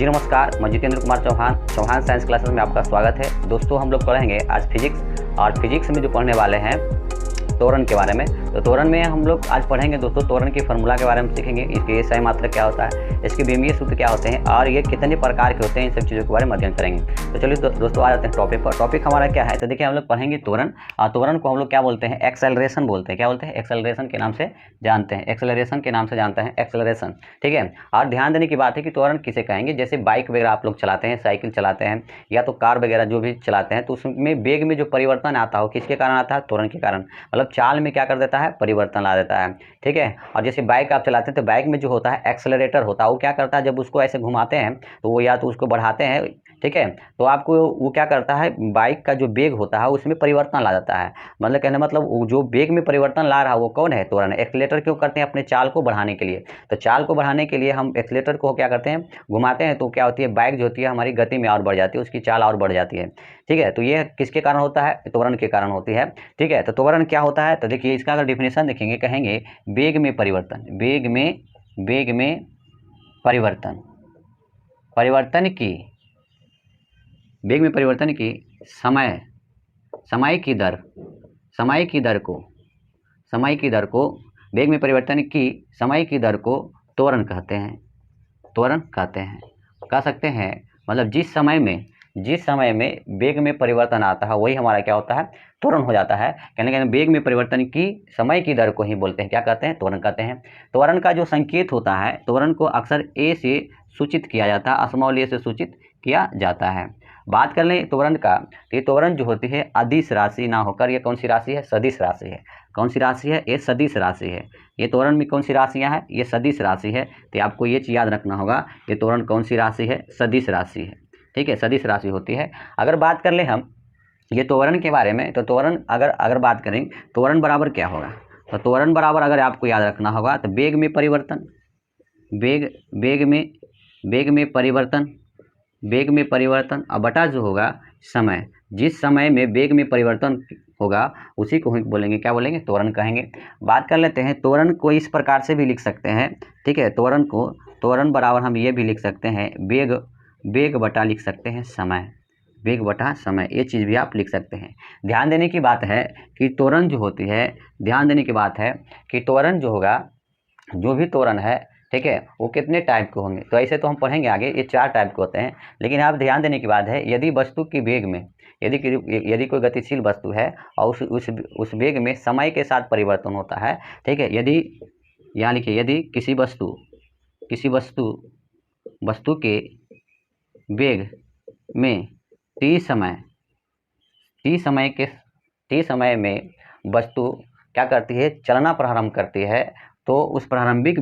जी नमस्कार, मैं Jitendra Kumar Chauhan science classes में आपका स्वागत है। दोस्तों हम लोग पढ़ेंगे आज फिजिक्स, और फिजिक्स में जो पढ़ने वाले हैं त्वरण के बारे में। तो त्वरण में हम लोग आज पढ़ेंगे दोस्तों त्वरण की फार्मूला के बारे में सीखेंगे, इसके SI मात्रक क्या होता है, इसके विमीय सूत्र क्या होते हैं और ये कितने प्रकार के होते हैं, इन सब चीज़ों के बारे में अध्ययन करेंगे। तो चलिए दोस्तों आ जाते हैं टॉपिक पर। टॉपिक हमारा क्या है, तो देखिए हम लोग पढ़ेंगे त्वरण, और त्वरण को हम लोग क्या बोलते हैं, एक्सेलरेशन बोलते हैं। क्या बोलते हैं? एक्सेलरेशन के नाम से जानते हैं, एक्सेलरेशन के नाम से जानते हैं, एक्सेलरेशन। ठीक है। और ध्यान देने की बात है कि त्वरण किसे कहेंगे, जैसे बाइक वगैरह आप लोग चलाते हैं, साइकिल चलाते हैं या तो कार वगैरह जो भी चलाते हैं, तो उसमें वेग में जो परिवर्तन आता हो किसके कारण आता है? त्वरण के कारण। मतलब चाल में क्या कर देता है? परिवर्तन ला देता है। ठीक है। और जैसे बाइक आप चलाते हैं तो बाइक में जो होता है एक्सेलरेटर होता है, वो क्या करता है, जब उसको ऐसे घुमाते हैं तो वो या तो उसको बढ़ाते हैं, ठीक है, तो आपको वो क्या करता है, बाइक का जो वेग होता है उसमें परिवर्तन ला जाता है। मतलब कहने मतलब वो जो वेग में परिवर्तन ला रहा है वो कौन है? त्वरण। एक्सेलरेटर क्यों करते हैं? अपने चाल को बढ़ाने के लिए। तो चाल को बढ़ाने के लिए हम एक्सेलरेटर को क्या करते हैं, घुमाते हैं, तो क्या होती है, बाइक जो होती है हमारी गति में और बढ़ जाती है, उसकी चाल और बढ़ जाती है। ठीक है। तो ये किसके कारण होता है? त्वरण के कारण होती है। ठीक है। तो त्वरण क्या होता है, तो देखिए इसका अगर डिफिनेशन देखेंगे, कहेंगे वेग में परिवर्तन, वेग में परिवर्तन, परिवर्तन की, वेग में परिवर्तन की समय, समय की दर, समय की दर को, समय की दर को, वेग में परिवर्तन की समय की दर को त्वरण कहते हैं, त्वरण कहते हैं, कह सकते हैं। मतलब जिस समय में वेग में परिवर्तन आता है वही हमारा क्या होता है? त्वरण हो जाता है। कहने का वेग में परिवर्तन की समय की दर को ही बोलते हैं, क्या कहते हैं? त्वरण कहते हैं। त्वरण का जो संकेत होता है, त्वरण को अक्सर ए से सूचित किया जाता है, स्मॉल ए से सूचित किया जाता है। बात कर लें त्वरण का, तो ये त्वरण जो होती है अदिश राशि ना होकर ये कौन सी राशि है? सदिश राशि है। कौन सी राशि है? ये सदिश राशि है। ये त्वरण में कौन सी राशियां हैं? ये सदिश राशि है। तो आपको ये चीज़ याद रखना होगा, ये त्वरण कौन सी राशि है? सदिश राशि है। ठीक है, सदिश राशि होती है। अगर बात कर ले हम ये त्वरण के बारे में, तो त्वरण अगर बात करें, त्वरण बराबर क्या होगा, तो त्वरण बराबर अगर आपको याद रखना होगा तो वेग में परिवर्तन, वेग में परिवर्तन, वेग में परिवर्तन और बटा जो होगा समय, जिस समय में वेग में परिवर्तन होगा उसी को ही बोलेंगे, क्या बोलेंगे? त्वरण कहेंगे। बात कर लेते हैं त्वरण को इस प्रकार से भी लिख सकते हैं। ठीक है। त्वरण बराबर हम ये भी लिख सकते हैं, वेग बटा लिख सकते हैं समय, वेग बटा समय, ये चीज़ भी आप लिख सकते हैं। ध्यान देने की बात है कि त्वरण जो होती है, ध्यान देने की बात है कि त्वरण जो होगा, जो भी त्वरण है, ठीक है, वो कितने टाइप के होंगे, तो ऐसे तो हम पढ़ेंगे आगे, ये 4 टाइप के होते हैं। लेकिन आप ध्यान देने की बात है, यदि वस्तु की वेग में, यदि कोई गतिशील वस्तु है और उस वेग में समय के साथ परिवर्तन होता है, ठीक है, यदि यहाँ लिखिए, यदि किसी वस्तु के वेग में t समय में वस्तु क्या करती है, चलना प्रारंभ करती है, तो उस प्रारंभिक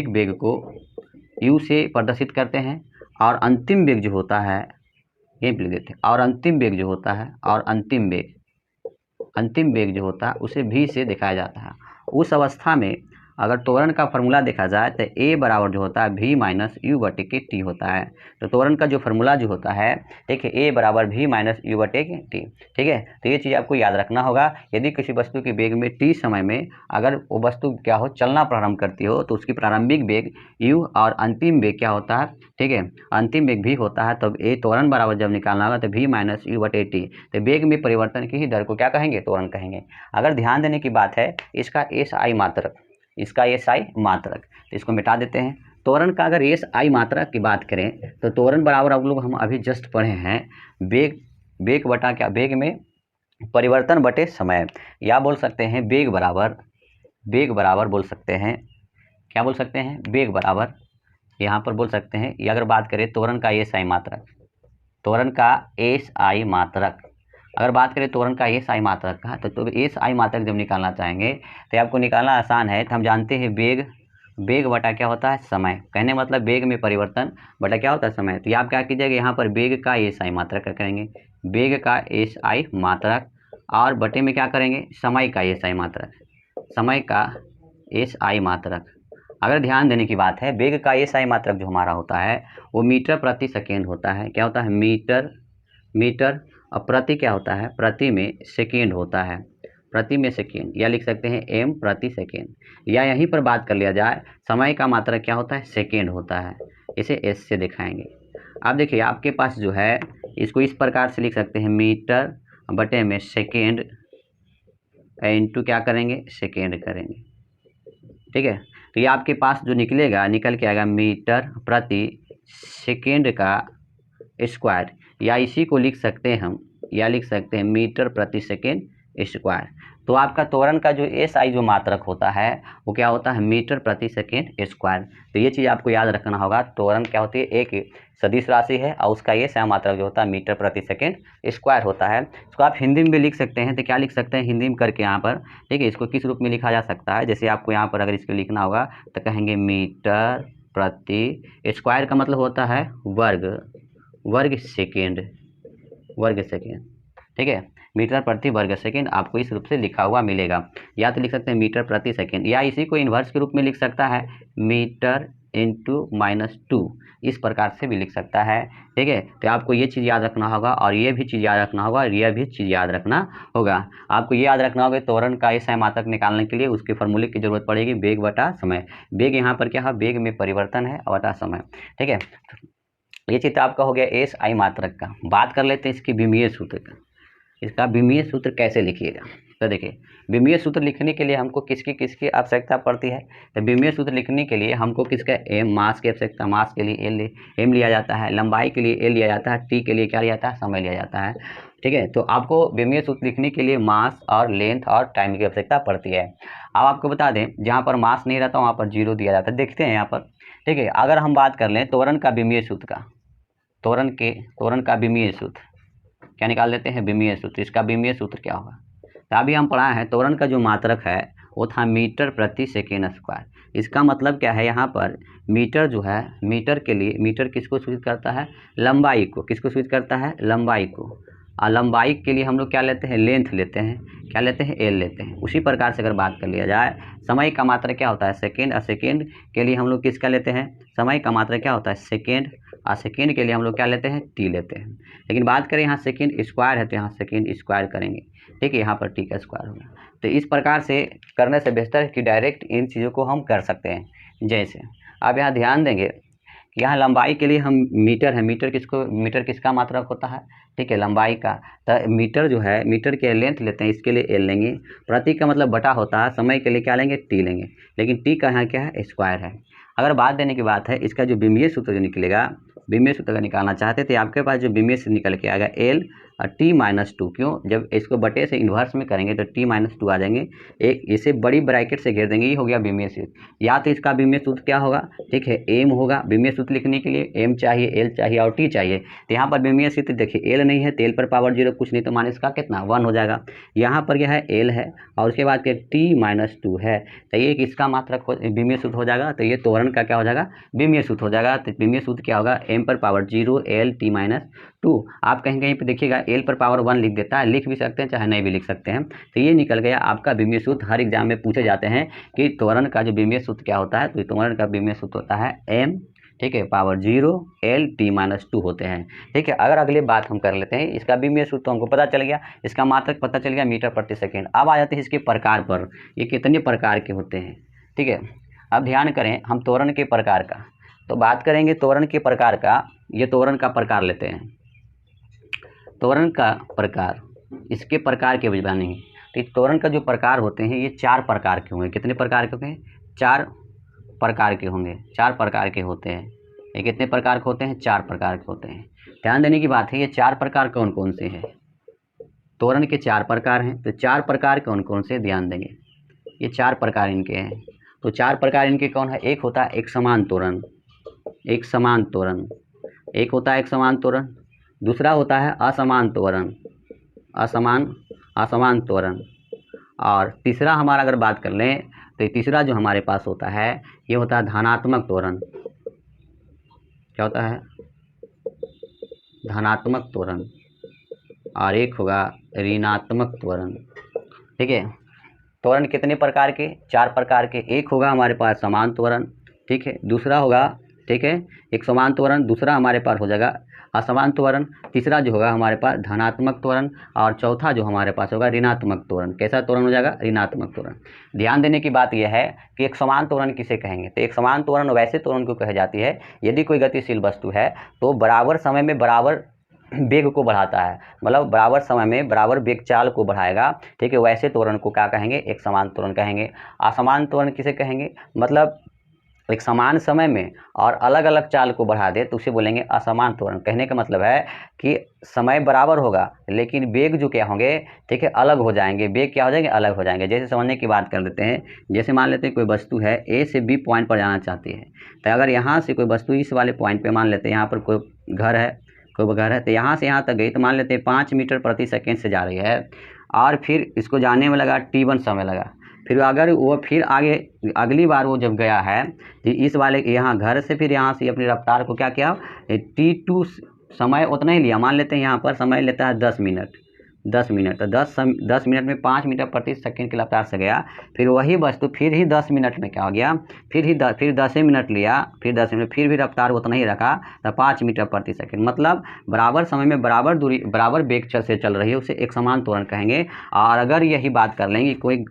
वेग को u से प्रदर्शित करते हैं, और अंतिम वेग जो होता है, ये लिख देते हैं, और अंतिम वेग जो होता है, और अंतिम वेग जो होता है उसे v से दिखाया जाता है। उस अवस्था में अगर त्वरण का फार्मूला देखा जाए तो a बराबर जो होता है v माइनस यू बटे के टी होता है। तो त्वरण का जो फार्मूला जो होता है, देखिए a बराबर v माइनस यू बटे के टी। ठीक है। तो ये चीज़ आपको याद रखना होगा। यदि किसी वस्तु की वेग में t समय में अगर वो वस्तु क्या हो, चलना प्रारंभ करती हो, तो उसकी प्रारंभिक वेग u और अंतिम वेग क्या होता है, ठीक है, अंतिम वेग v होता है। तब a त्वरण बराबर जब निकालना होगा तो v माइनस यू बटे टी, तो वेग में परिवर्तन की ही दर को क्या कहेंगे? त्वरण कहेंगे। अगर ध्यान देने की बात है, इसका SI मात्रक, तो इसको मिटा देते हैं। त्वरण का अगर SI मात्रक की बात करें, तो त्वरण बराबर आप लोग हम अभी जस्ट पढ़े हैं, वेग बटा क्या, वेग में परिवर्तन बटे समय, या बोल सकते हैं वेग बराबर बोल सकते हैं, क्या बोल सकते हैं? वेग बराबर यहाँ पर बोल सकते हैं। या अगर बात करें त्वरण का SI मात्रक, अगर बात करें त्वरण का SI मात्रक का, तो SI मात्रक जब निकालना चाहेंगे तो आपको निकालना आसान है। तो हम जानते हैं वेग बटा क्या होता है? समय। कहने मतलब वेग में परिवर्तन बटा क्या होता है? समय। तो ये आप क्या कीजिएगा, यहाँ पर वेग का SI मात्रक करेंगे, वेग का SI मात्रक, और बटे में क्या करेंगे? समय का SI मात्रक, अगर ध्यान देने की बात है, वेग का SI मात्रक जो हमारा होता है वो मीटर प्रति सेकेंड होता है। क्या होता है? मीटर, और प्रति क्या होता है? प्रति में सेकेंड होता है। प्रति में सेकेंड, या लिख सकते हैं m प्रति सेकेंड, या यहीं पर बात कर लिया जाए समय का मात्रक क्या होता है, सेकेंड होता है। इसे s से दिखाएंगे। अब देखिए आपके पास जो है इसको इस प्रकार से लिख सकते हैं, मीटर बटे में सेकेंड इंटू क्या करेंगे, सेकेंड करेंगे। ठीक है, तो ये आपके पास जो निकलेगा, निकल के आएगा मीटर प्रति सेकेंड का स्क्वायर, या इसी को लिख सकते हैं हम, या लिख सकते हैं मीटर प्रति सेकेंड स्क्वायर। तो आपका त्वरण का जो SI जो मात्रक होता है वो क्या होता है, मीटर प्रति सेकेंड स्क्वायर। तो ये चीज़ आपको याद रखना होगा। त्वरण क्या होती है, एक सदिश राशि है और उसका SI मात्रक जो होता है मीटर प्रति सेकेंड स्क्वायर होता है। इसको आप हिंदी में भी लिख सकते हैं, तो क्या लिख सकते हैं हिंदी में करके यहाँ पर, ठीक है। इसको किस रूप में लिखा जा सकता है, जैसे आपको यहाँ पर अगर इसको लिखना होगा तो कहेंगे मीटर प्रति, स्क्वायर का मतलब होता है वर्ग सेकेंड, ठीक है। मीटर प्रति वर्ग सेकेंड आपको इस रूप से लिखा हुआ मिलेगा। या तो लिख सकते हैं मीटर प्रति सेकेंड, या इसी को इन्वर्स के रूप में लिख सकता है, मीटर इंटू -2, इस प्रकार से भी लिख सकता है, ठीक है। तो आपको ये चीज़ याद रखना होगा, और ये भी चीज़ याद रखना होगा, और यह भी चीज़ याद रखना होगा। आपको ये याद रखना होगा त्वरण का SI मात्रक निकालने के लिए उसके फॉर्मूले की जरूरत पड़ेगी, वेग बटा समय। वेग यहाँ पर क्या है, वेग में परिवर्तन है बटा समय, ठीक है। ये चित्र आपका हो गया SI मात्रक का। बात कर लेते हैं इसकी विमीय सूत्र का। इसका विमीय सूत्र कैसे लिखिएगा, तो देखिए विमीय सूत्र लिखने के लिए हमको किसकी आवश्यकता पड़ती है, तो विमीय सूत्र लिखने के लिए हमको किसका m मास की आवश्यकता, मास के लिए m लिया जाता है, लंबाई के लिए l लिया जाता है, t के लिए क्या लिया जाता है, समय लिया जाता है, ठीक है। तो आपको विमीय सूत्र लिखने के लिए मास और लेंथ और टाइम की आवश्यकता पड़ती है। अब आपको बता दें जहाँ पर मास नहीं रहता वहाँ पर 0 दिया जाता है, देखते हैं यहाँ पर, ठीक है। अगर हम बात कर लें त्वरण का विमीय सूत्र का, त्वरण का विमीय सूत्र क्या निकाल लेते हैं, विमीय सूत्र। इसका विमीय सूत्र क्या होगा, तो अभी हम पढ़ा है त्वरण का जो मात्रक है वो था मीटर प्रति सेकेंड स्क्वायर। इसका मतलब क्या है, यहाँ पर मीटर जो है, मीटर के लिए, मीटर किसको सूचित करता है, लंबाई को, किसको सूचित करता है, लंबाई को। और लंबाई के लिए हम लोग क्या लेते हैं, लेंथ लेते हैं, क्या लेते हैं, एल लेते हैं। उसी प्रकार से अगर बात कर लिया जाए समय का मात्रक क्या होता है, सेकेंड, और सेकेंड के लिए हम लोग किसका लेते हैं, समय का मात्रक क्या होता है, सेकेंड, और सेकेंड के लिए हम लोग क्या लेते हैं, टी लेते हैं। लेकिन बात करें यहाँ सेकेंड स्क्वायर है तो यहाँ सेकेंड स्क्वायर करेंगे, ठीक है, यहाँ पर टी का स्क्वायर होगा। तो इस प्रकार से करने से बेहतर है कि डायरेक्ट इन चीज़ों को हम कर सकते हैं। जैसे अब यहाँ ध्यान देंगे कि यहाँ लंबाई के लिए हम मीटर है, मीटर किसका मात्रक होता है, ठीक है, लंबाई का। तो मीटर जो है, मीटर के लेंथ लेते हैं, इसके लिए एल लेंगे, प्रति का मतलब बटा होता है, समय के लिए क्या लेंगे, टी लेंगे, लेकिन टी का यहाँ क्या है, स्क्वायर है। अगर बात देने की बात है इसका जो विमीय सूत्र जो निकलेगा, विमीय सूत्र का निकालना चाहते थे आपके पास जो विमीय से निकल के आएगा एल और t-2, क्यों, जब इसको बटे से इन्वर्स में करेंगे तो t-2 आ जाएंगे, एक इसे बड़ी ब्रैकेट से घेर देंगे, ये हो गया विमीय सूत्र। या तो इसका विमीय सूत्र क्या होगा, ठीक है, m होगा। विमीय सूत्र लिखने के लिए m चाहिए, l चाहिए और t चाहिए। तो यहाँ पर विमीय सूत्र देखिए l नहीं है तो l पर पावर 0 कुछ नहीं, तो मान इसका कितना 1 हो जाएगा। यहाँ पर यह है l है और उसके बाद t-2 है, तो ये किसका मात्रक विमीय सूत्र हो जाएगा, तो ये त्वरण का क्या हो जाएगा, विमीय सूत्र हो जाएगा। तो विमीय सूत्र क्या होगा, m पर पावर 0 l t-2। आप कहीं कहीं पे देखिएगा l पर पावर 1 लिख देता है, लिख भी सकते हैं चाहे नहीं भी लिख सकते हैं। तो ये निकल गया आपका विमीय सूत्र। हर एग्जाम में पूछे जाते हैं कि त्वरण का जो विमीय सूत्र क्या होता है, तो त्वरण का विमीय सूत्र होता है m, ठीक है, पावर 0 l t-2 होते हैं, ठीक है। अगर अगली बात हम कर लेते हैं, इसका विमीय सूत्र तो हमको पता चल गया, इसका मात्रक पता चल गया मीटर प्रति सेकेंड। अब आ जाते हैं इसके प्रकार पर, ये कितने प्रकार के होते हैं, ठीक है। अब ध्यान करें हम त्वरण के प्रकार का, तो बात करेंगे त्वरण के प्रकार का। ये त्वरण का प्रकार लेते हैं, त्वरण का प्रकार, इसके प्रकार के बजानेंगे। तो त्वरण का जो प्रकार होते हैं ये 4 प्रकार के होंगे। कितने प्रकार के होंगे, 4 प्रकार के होंगे, 4 प्रकार के होते हैं। ये कितने प्रकार के होते हैं, 4 प्रकार के होते हैं। ध्यान देने की बात है, ये 4 प्रकार कौन कौन से हैं, त्वरण के 4 प्रकार हैं। तो 4 प्रकार कौन कौन से, ध्यान देंगे, ये 4 प्रकार इनके हैं। तो 4 प्रकार इनके कौन है, एक होता है एक समान त्वरण, एक समान त्वरण, एक होता है एक समान त्वरण, दूसरा होता है असमान त्वरण, असमान त्वरण, और तीसरा हमारा अगर बात कर लें तो तीसरा जो हमारे पास होता है ये होता है धनात्मक त्वरण। क्या होता है, धनात्मक त्वरण, और एक होगा ऋणात्मक त्वरण, ठीक है। त्वरण कितने प्रकार के, 4 प्रकार के। एक होगा हमारे पास समान त्वरण, ठीक है, दूसरा होगा, ठीक है, एक समान त्वरण, दूसरा हमारे पास हो जाएगा असमान त्वरण, तीसरा जो होगा हमारे पास धनात्मक त्वरण, और चौथा जो हमारे पास होगा ऋणात्मक त्वरण। कैसा त्वरण हो जाएगा? ऋणात्मक त्वरण। ध्यान देने की बात यह है कि एक समान त्वरण किसे कहेंगे? तो एक समान त्वरण वैसे त्वरण को कही जाती है यदि कोई गतिशील वस्तु है तो बराबर समय में बराबर वेग को बढ़ाता है, मतलब बराबर समय में बराबर वेग चाल को बढ़ाएगा, ठीक है, वैसे त्वरण को क्या कहेंगे? एक समान त्वरण कहेंगे। असमान त्वरण किसे कहेंगे? मतलब एक समान समय में और अलग अलग चाल को बढ़ा दे तो उसे बोलेंगे असमान त्वरण। कहने का मतलब है कि समय बराबर होगा लेकिन वेग जो क्या होंगे, ठीक है, अलग हो जाएंगे। वेग क्या हो जाएंगे? अलग हो जाएंगे। जैसे समझने की बात कर लेते हैं, जैसे मान लेते हैं कोई वस्तु है ए से बी पॉइंट पर जाना चाहती है, तो अगर यहाँ से कोई वस्तु इस वाले पॉइंट पे, मान लेते हैं यहाँ पर कोई घर है, तो यहाँ से यहाँ तक गई, तो मान लेते हैं 5 मीटर प्रति सेकेंड से जा रही है, और फिर इसको जाने में लगा t1 समय लगा। फिर अगर वो फिर आगे अगली बार वो जब गया है तो इस वाले यहाँ घर से फिर यहाँ से अपनी रफ्तार को क्या किया? t2 समय उतना ही लिया। मान लेते हैं यहाँ पर समय लेता है 10 मिनट, तो 10 मिनट में 5 मीटर प्रति सेकंड की रफ्तार से गया। फिर वही वस्तु फिर ही 10 मिनट में क्या हो गया? फिर 10 मिनट लिया, फिर 10 मिनट, फिर भी रफ्तार उतना ही रखा, तो 5 मीटर प्रति सेकंड। मतलब बराबर समय में बराबर दूरी बराबर वेग से चल रही है, उसे एक समान त्वरण कहेंगे। और अगर यही बात कर लेंगे कोई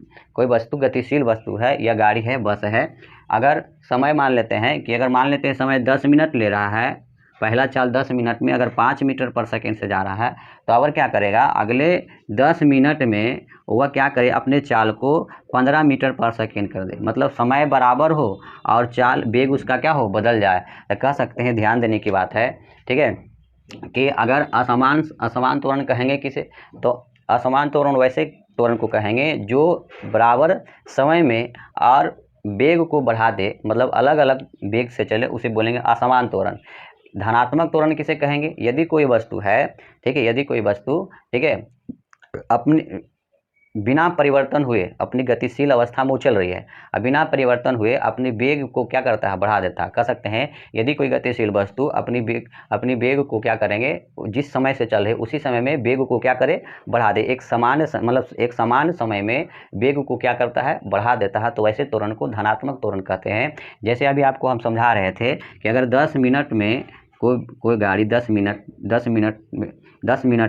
वस्तु गतिशील वस्तु है या गाड़ी है, बस है, अगर समय मान लेते हैं कि अगर मान लेते हैं समय 10 मिनट ले रहा है, पहला चाल 10 मिनट में अगर 5 मीटर पर सेकेंड से जा रहा है, तो अब क्या करेगा? अगले 10 मिनट में वह क्या करे? अपने चाल को 15 मीटर पर सेकेंड कर दे। मतलब समय बराबर हो और चाल वेग उसका क्या हो? बदल जाए। तो कह सकते हैं, ध्यान देने की बात है, ठीक है, कि अगर असमान त्वरण कहेंगे किसे? तो असमान त्वरण वैसे त्वरण को कहेंगे जो बराबर समय में और वेग को बढ़ा दे, मतलब अलग अलग वेग से चले, उसे बोलेंगे असमान त्वरण। धनात्मक त्वरण किसे कहेंगे? यदि कोई वस्तु है, ठीक है, यदि कोई वस्तु, ठीक है, अपनी बिना परिवर्तन हुए अपनी गतिशील अवस्था में उछल रही है, और बिना परिवर्तन हुए अपनी वेग को क्या करता है? बढ़ा देता है। कह सकते हैं यदि कोई गतिशील वस्तु अपनी वेग को क्या करेंगे? जिस समय से चल रहे उसी समय में वेग को क्या करे? बढ़ा दे। एक समान समय में वेग को क्या करता है? बढ़ा देता है। तो वैसे त्वरण को धनात्मक त्वरण कहते हैं। जैसे अभी आपको हम समझा रहे थे कि अगर 10 मिनट में कोई गाड़ी 10 मिनट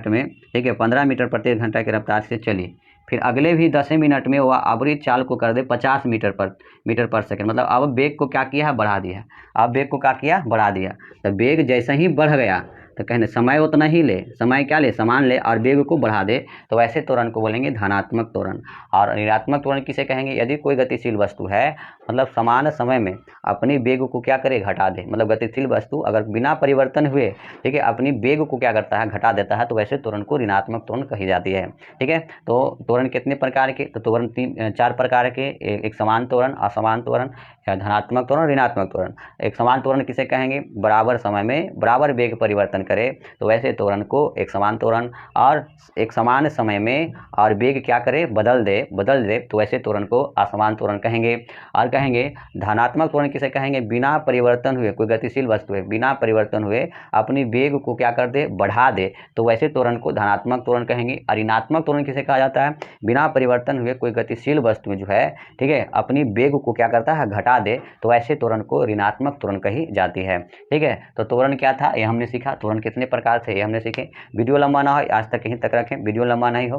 में, ठीक है, 15 मीटर प्रति घंटा की रफ्तार से चली, फिर अगले भी 10 मिनट में वह अविरत चाल को कर दे 50 मीटर पर सेकंड, मतलब अब वेग को क्या किया है? बढ़ा दिया। अब वेग को क्या किया? बढ़ा दिया। तो वेग जैसे ही बढ़ गया तो कहने समय उतना ही ले, समय क्या ले? समान ले, और वेग को बढ़ा दे, तो वैसे त्वरण को बोलेंगे धनात्मक त्वरण। और ऋणात्मक त्वरण किसे कहेंगे? यदि कोई गतिशील वस्तु है, मतलब समान समय में अपनी वेग को क्या करे? घटा दे। मतलब गतिशील वस्तु अगर बिना परिवर्तन हुए, ठीक है, अपनी वेग को क्या करता है? घटा देता है, तो वैसे त्वरण को ऋणात्मक त्वरण कही जाती है। ठीक है, तो त्वरण कितने प्रकार के? तो त्वरण 4 प्रकार के, एक समान त्वरण, असमान त्वरण, धनात्मक त्वरण, ऋणात्मक त्वरण। एक समान त्वरण किसे कहेंगे? बराबर समय में बराबर वेग परिवर्तन करे, तो वैसे त्वरण को एक समान त्वरण। और एक समान समय में और वेग क्या करे? बदल दे, तो वैसे त्वरण को असमान त्वरण कहेंगे। और कहेंगे धनात्मक त्वरण किसे कहेंगे? बिना परिवर्तन हुए, कोई गतिशील वस्तु है, बिना परिवर्तन हुए अपनी वेग को क्या कर दे? बढ़ा दे, तो वैसे त्वरण को धनात्मक त्वरण कहेंगे। और ऋणात्मक त्वरण किसे कहा जाता है? बिना परिवर्तन हुए कोई गतिशील वस्तु जो है, ठीक है, अपनी वेग को क्या करता है? घटा दे, तो ऐसे त्वरण को ऋणात्मक त्वरण कही जाती है। ठीक है, तो त्वरण क्या था ये हमने सीखा, त्वरण कितने प्रकार थे ये हमने सीखे। वीडियो लंबा ना हो, आज तक यहीं तक रखें, वीडियो लंबा नहीं हो।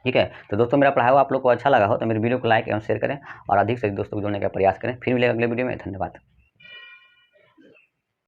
ठीक है, तो दोस्तों मेरा पढ़ाया हुआ आप लोग को अच्छा लगा हो तो मेरे वीडियो को लाइक एवं शेयर करें, और अधिक से अधिक दोस्तों को जोड़ने का प्रयास करें। फिर मिलेगा अगले वीडियो में। धन्यवाद।